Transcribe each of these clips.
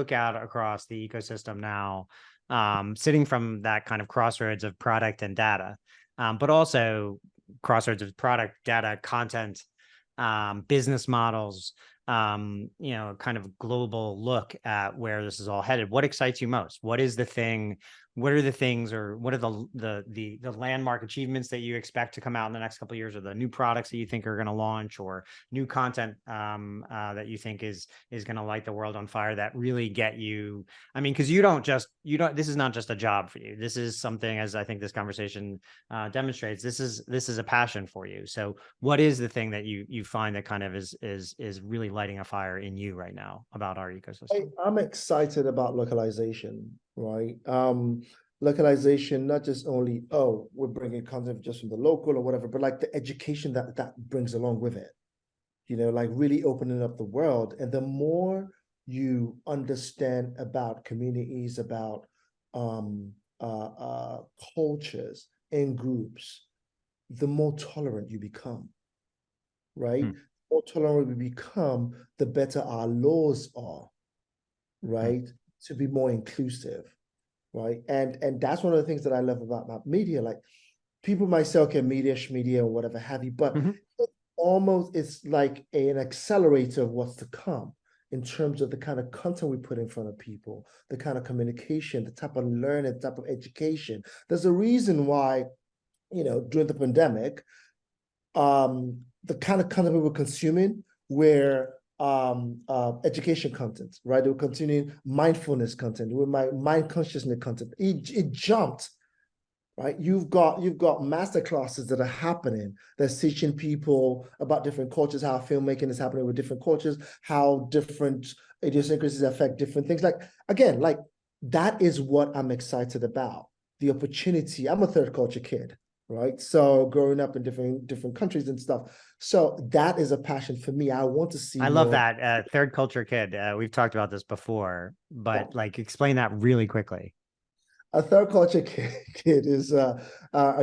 look out across the ecosystem now, sitting from that kind of crossroads of product and data, but also crossroads of product, data, content, business models, you know, kind of global look at where this is all headed. What excites you most? What is the thing? What are the things, or what are the landmark achievements that you expect to come out in the next couple of years, or the new products that you think are going to launch, or new content that you think is going to light the world on fire, that really get you? I mean, because this is not just a job for you. This is something, as I think this conversation demonstrates, this is a passion for you. So what is the thing that you find that kind of is really lighting a fire in you right now about our ecosystem? I'm excited about localization, right? Localization, not just only, oh, we're bringing content just from the local or whatever, but like the education that brings along with it, you know, like really opening up the world. And the more you understand about communities, about cultures and groups, the more tolerant you become, right? The more tolerant we become, the better our laws are, right? To be more inclusive, right? And that's one of the things that I love about media. Like, people might say, okay, media or whatever have you, but it's like an accelerator of what's to come in terms of the kind of content we put in front of people, the kind of communication, the type of learning, the type of education. There's a reason why, you know, during the pandemic, the kind of content we were consuming were education content, right? They were consuming mindfulness content, with my mind consciousness content. It jumped, right? You've got master classes that are happening that's teaching people about different cultures, how filmmaking is happening with different cultures, how different idiosyncrasies affect different things. Like, again, like, that is what I'm excited about. The opportunity. I'm a third culture kid, right? So growing up in different countries and stuff. So that is a passion for me. I want to see I love more. that. Third culture kid. We've talked about this before, but like, explain that really quickly. A third culture kid is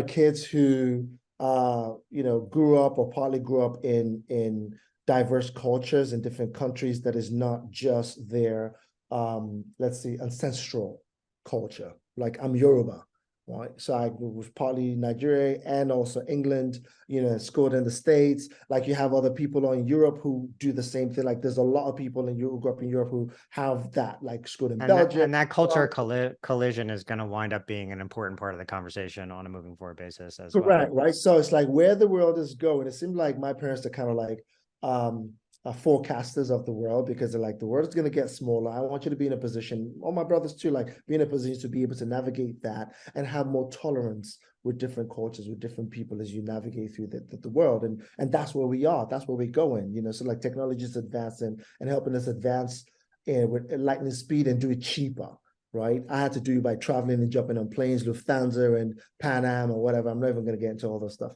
kids who you know, grew up or partly grew up in diverse cultures in different countries that is not just their let's see, ancestral culture. Like, I'm Yoruba, right? So I was partly Nigeria and also England, you know, schooled in the States. Like, you have other people in Europe who do the same thing. Like, there's a lot of people in Europe who grew up in Europe who have that, like, schooled in Belgium. That culture collision is going to wind up being an important part of the conversation on a moving forward basis as well. Correct, right? So it's like where the world is going. It seems like my parents are kind of like forecasters of the world, because they're like, the world is going to get smaller. I want you to be in a position, or my brothers too, like, be in a position to be able to navigate that and have more tolerance with different cultures, with different people as you navigate through the world. And that's where we are. That's where we're going, you know. So like, technology is advancing and helping us advance with lightning speed and do it cheaper. Right, I had to do it by traveling and jumping on planes, Lufthansa and Pan Am or whatever. I'm not even going to get into all those stuff.